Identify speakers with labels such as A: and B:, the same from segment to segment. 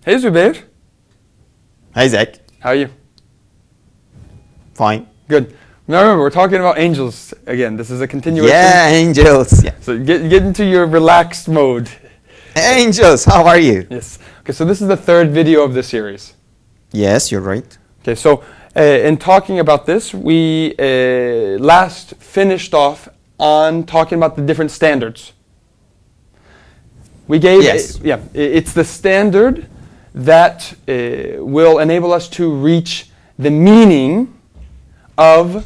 A: Hey Zubeyir.
B: Hi Zack.
A: How are you?
B: Fine.
A: Good. Now remember, we're talking about angels again. This is a continuation.
B: Yeah, angels. Yeah.
A: So get into your relaxed mode.
B: Angels, how are you?
A: Yes. Okay, so this is the third video of the series.
B: Yes, you're right.
A: Okay, so in talking about this, we last finished off on talking about the different standards. We gave,
B: Yes.
A: It's the standard that will enable us to reach the meaning of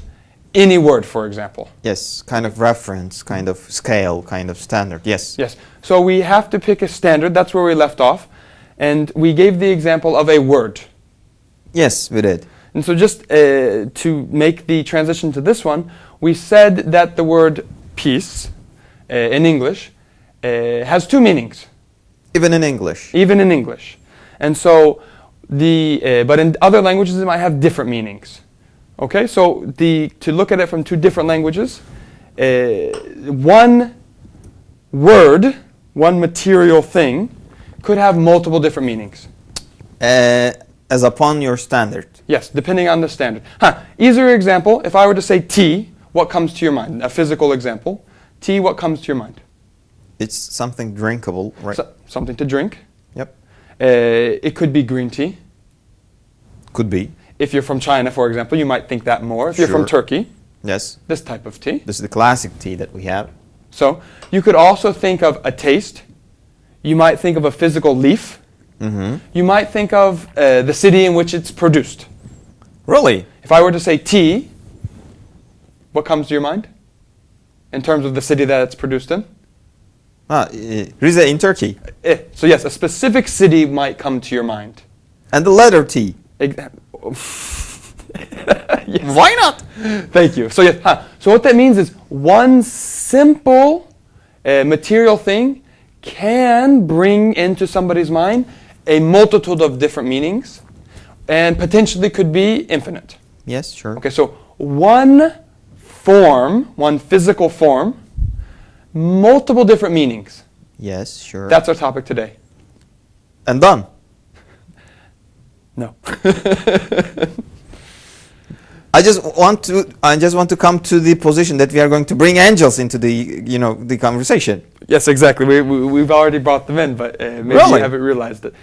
A: any word, for example.
B: Yes, kind of reference, kind of scale, kind of standard. Yes.
A: Yes. So we have to pick a standard. That's where we left off. And we gave the example of a word.
B: Yes, we did.
A: And so just to make the transition to this one, we said that the word peace in English has two meanings.
B: Even in English.
A: Even in English. And so but in other languages it might have different meanings. Okay, so to look at it from two different languages, one word, one material thing, could have multiple different meanings.
B: As upon your standard.
A: Yes, depending on the standard. Easier example, if I were to say tea, what comes to your mind? A physical example. Tea, what comes to your mind?
B: It's something drinkable, right?
A: Something to drink.
B: Yep.
A: It could be green tea.
B: Could be.
A: If you're from China, for example, you might think that more. If you're from Turkey,
B: yes,
A: this type of tea.
B: this is the classic tea that we have.
A: So you could also think of a taste. You might think of a physical leaf.
B: Mm-hmm.
A: You might think of the city in which it's produced.
B: Really?
A: If I were to say tea, what comes to your mind? In terms of the city that it's produced in?
B: Rize in Turkey.
A: So yes, a specific city might come to your mind.
B: And the letter T.
A: Yes.
B: Why not?
A: Thank you. So yes, so what that means is one simple material thing can bring into somebody's mind a multitude of different meanings and potentially could be infinite.
B: Yes, sure.
A: Okay, so one form, one physical form, multiple different meanings.
B: Yes, sure.
A: That's our topic today.
B: And done.
A: No.
B: I just want to come to the position that we are going to bring angels into the the conversation.
A: Yes, exactly. We've already brought them in, but maybe
B: Really?
A: you haven't realized it.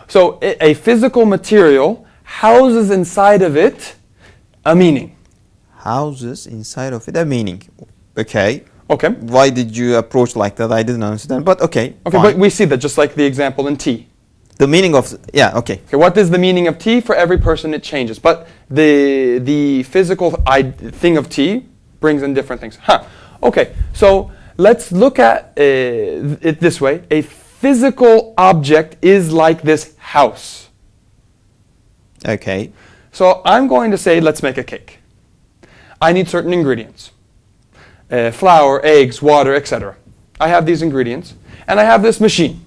A: So a physical material houses inside of it a meaning.
B: Houses inside of it a meaning. Okay.
A: Okay.
B: Why did you approach like that? I didn't understand. But okay.
A: Okay,
B: fine.
A: but we see that just like the example in tea.
B: The meaning of okay.
A: Okay, what is the meaning of tea? For every person it changes. But the physical thing of tea brings in different things. Okay, so let's look at it this way. A physical object is like this house.
B: Okay.
A: So I'm going to say, let's make a cake. I need certain ingredients. Flour, eggs, water, etc. I have these ingredients, and I have this machine.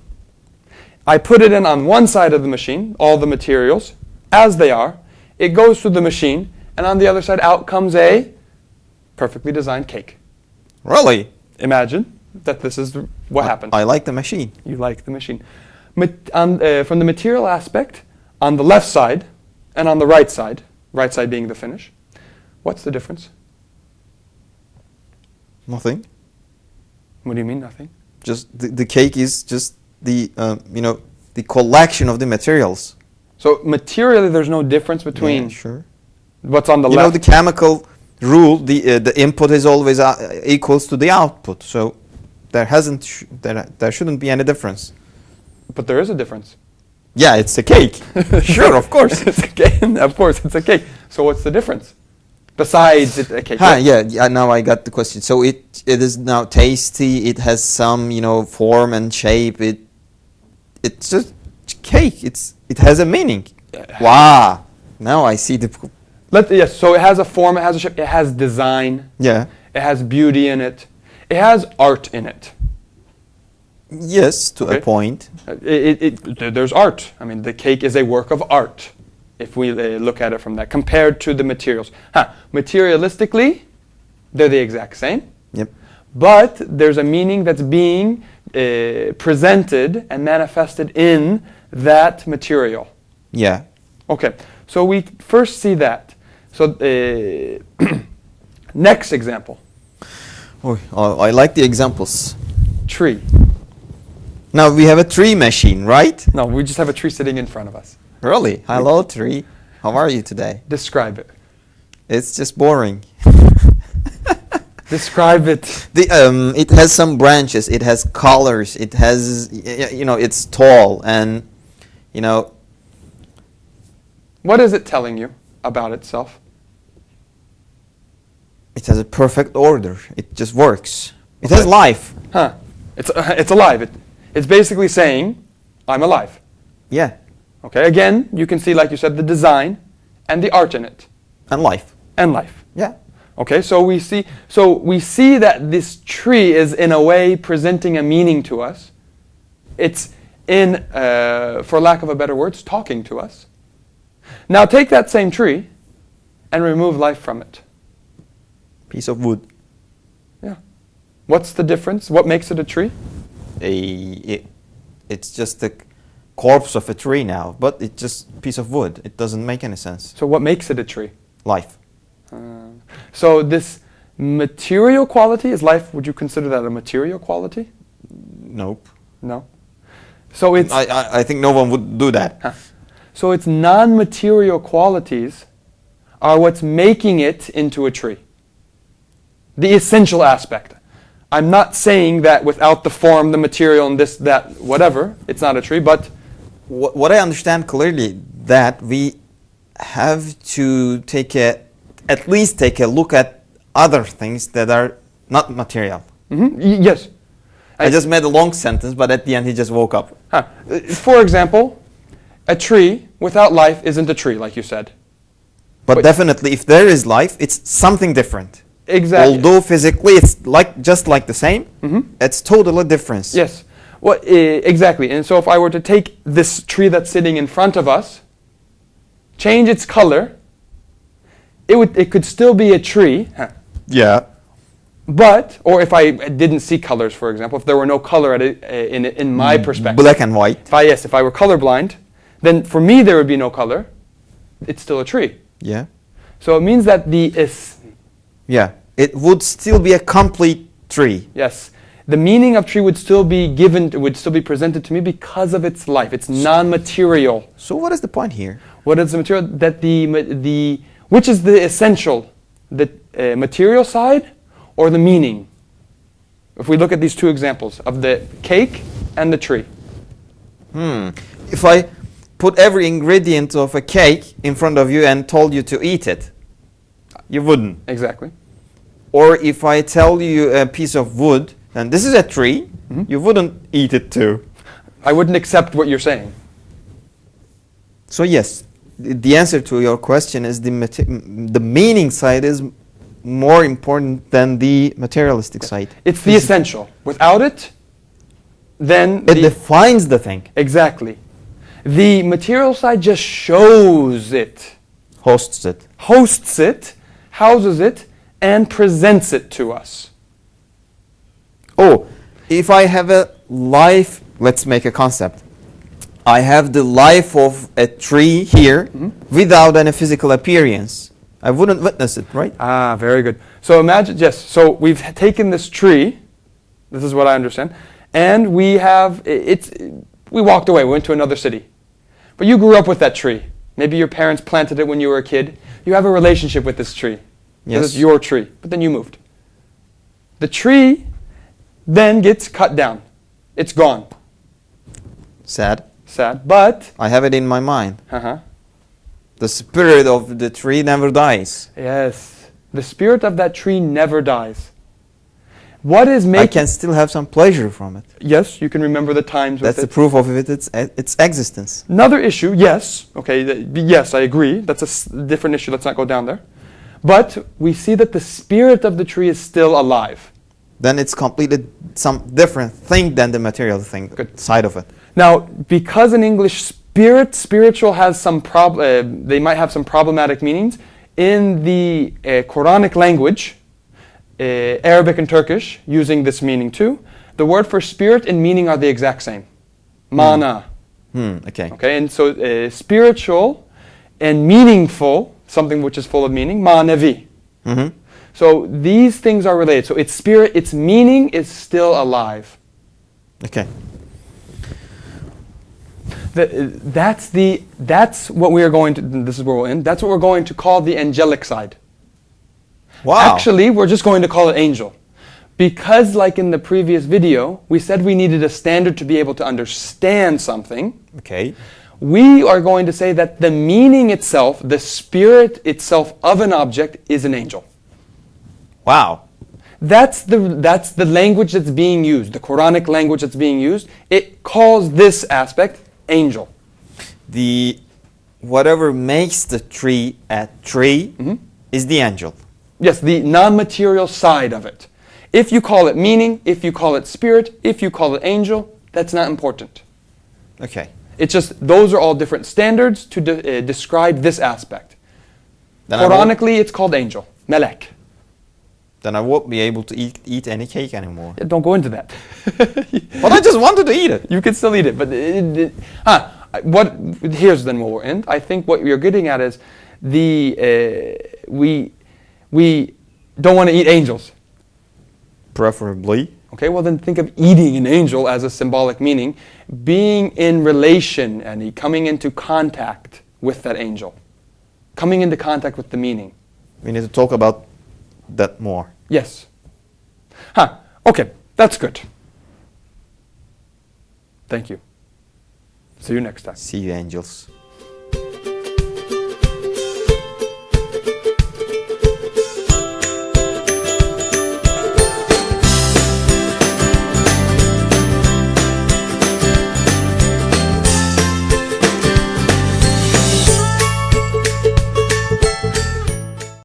A: I put it in on one side of the machine, all the materials, as they are. It goes through the machine, and on the other side out comes a perfectly designed cake.
B: Really?
A: Imagine that this is what happened.
B: I like the machine.
A: You like the machine. From the material aspect, on the left side and on the right side being the finish, what's the difference?
B: Nothing.
A: What do you mean nothing?
B: Just the cake is just the the collection of the materials.
A: So materially there's no difference between
B: sure.
A: what's on the
B: You
A: left.
B: know the chemical rule, the input is always equals to the output. So there there shouldn't be any difference.
A: But there is a difference.
B: Yeah, it's a cake. Sure, of course.
A: It's a cake. Of course, it's a cake. So what's the difference? Besides it's a cake.
B: Yeah, now I got the question. So it is now tasty, it has some, form and shape. It's just cake. It has a meaning. Wow. Now I see the
A: Yes, so it has a form, it has a shape, it has design.
B: Yeah.
A: It has beauty in it. It has art in it.
B: Yes, to a point.
A: There's art. I mean, the cake is a work of art, if we look at it from that, compared to the materials. Materialistically, they're the exact same.
B: Yep.
A: But there's a meaning that's being presented and manifested in that material.
B: Yeah.
A: Okay, so we first see that. So next example,
B: Oh, I like the examples.
A: tree.
B: Now we have a tree machine, right?
A: No, we just have a tree sitting in front of us.
B: Really? Hello, tree. How are you today?
A: Describe it.
B: It's just boring.
A: Describe it.
B: It has some branches. It has colors. It has, it's tall, and
A: What is it telling you about itself?
B: it has a perfect order. It just works. It has life.
A: Huh. It's alive. It's basically saying, I'm alive.
B: Yeah,
A: Okay, again, you can see, like you said, the design and the art in it.
B: and life.
A: And life.
B: Yeah.
A: Okay, so we see that this tree is in a way presenting a meaning to us. It's in, for lack of a better words, talking to us. Now take that same tree and remove life from it.
B: Piece of wood.
A: Yeah. What's the difference? What makes it a tree?
B: It's just the corpse of a tree now, but it's just a piece of wood. It doesn't make any sense.
A: So what makes it a tree?
B: Life.
A: So this material quality is life. Would you consider that a material quality?
B: Nope.
A: No. So it's
B: I think no one would do that.
A: So its non-material qualities are what's making it into a tree. The essential aspect. I'm not saying that without the form, the material, and this, that, whatever, it's not a tree, but
B: What I understand clearly, that we have to at least take a look at other things that are not material.
A: Yes.
B: I just made a long sentence, but at the end he just woke up.
A: For example, a tree without life isn't a tree, like you said.
B: But definitely, if there is life, it's something different.
A: Exactly.
B: Although physically it's just like the same, it's totally different.
A: Yes. Well, exactly. And so if I were to take this tree that's sitting in front of us, change its color, it could still be a tree.
B: Yeah.
A: But, or if I didn't see colors, for example, if there were no color in my perspective.
B: Black and white.
A: If I were colorblind, then for me there would be no color. It's still a tree.
B: Yeah.
A: So it means that
B: Yeah. It would still be a complete tree.
A: yes, the meaning of tree would still be presented to me because of its life. It's non-material.
B: So what is the point here?
A: What is the material? That which is the essential, the material side or the meaning? If we look at these two examples of the cake and the tree.
B: If I put every ingredient of a cake in front of you and told you to eat it, you wouldn't.
A: Exactly.
B: Or if I tell you a piece of wood, and this is a tree, you wouldn't eat it too.
A: I wouldn't accept what you're saying.
B: So yes, the answer to your question is the meaning side is more important than the materialistic side.
A: It's the essential. Without it, then
B: it defines the thing.
A: Exactly. The material side just shows it.
B: Hosts it.
A: Hosts it, houses it, and presents it to us.
B: Oh, if I have a life, let's make a concept. I have the life of a tree here without any physical appearance. I wouldn't witness it, right?
A: Ah, very good. So imagine, yes, so we've taken this tree, this is what I understand, and we walked away, we went to another city. But you grew up with that tree. Maybe your parents planted it when you were a kid. You have a relationship with this tree.
B: Yes.
A: It's your tree, but then you moved. The tree then gets cut down. It's gone.
B: Sad.
A: Sad, but
B: I have it in my mind. The spirit of the tree never dies.
A: yes, the spirit of that tree never dies. What is making?
B: I can still have some pleasure from it.
A: Yes, you can remember the times
B: That's
A: with
B: the proof of its existence.
A: Another issue, yes, okay, yes, I agree. That's a different issue. Let's not go down there. But we see that the spirit of the tree is still alive.
B: Then it's completely some different thing than the material thing side of it.
A: Now, because in English spiritual has some they might have some problematic meanings. In the Quranic language, Arabic and Turkish, using this meaning too, the word for spirit and meaning are the exact same. Mana.
B: Okay.
A: Okay, and so spiritual and meaningful, something which is full of meaning, manevi.
B: Mm-hmm.
A: So these things are related. So its spirit, its meaning is still alive.
B: Okay.
A: That's what we are going to, this is where we'll end, that's what we're going to call the angelic side.
B: Wow.
A: Actually, we're just going to call it angel. Because like in the previous video, we said we needed a standard to be able to understand something.
B: Okay.
A: We are going to say that the meaning itself, the spirit itself of an object is an angel.
B: Wow.
A: That's the language that's being used, the Quranic language that's being used. It calls this aspect angel.
B: Whatever makes the tree a tree is the angel.
A: Yes, the non-material side of it. If you call it meaning, if you call it spirit, if you call it angel, that's not important.
B: Okay.
A: It's just those are all different standards to describe this aspect.
B: Then
A: Quranically, it's called angel, melek.
B: Then I won't be able to eat any cake anymore.
A: Don't go into that.
B: But I just wanted to eat it.
A: You can still eat it, but here's then what we're in. I think what you're getting at is we don't want to eat angels.
B: Preferably.
A: Okay, well then think of eating an angel as a symbolic meaning, being in relation and coming into contact with that angel, coming into contact with the meaning.
B: We need to talk about that more.
A: Yes. Okay, that's good. Thank you. See you next time.
B: See you, angels.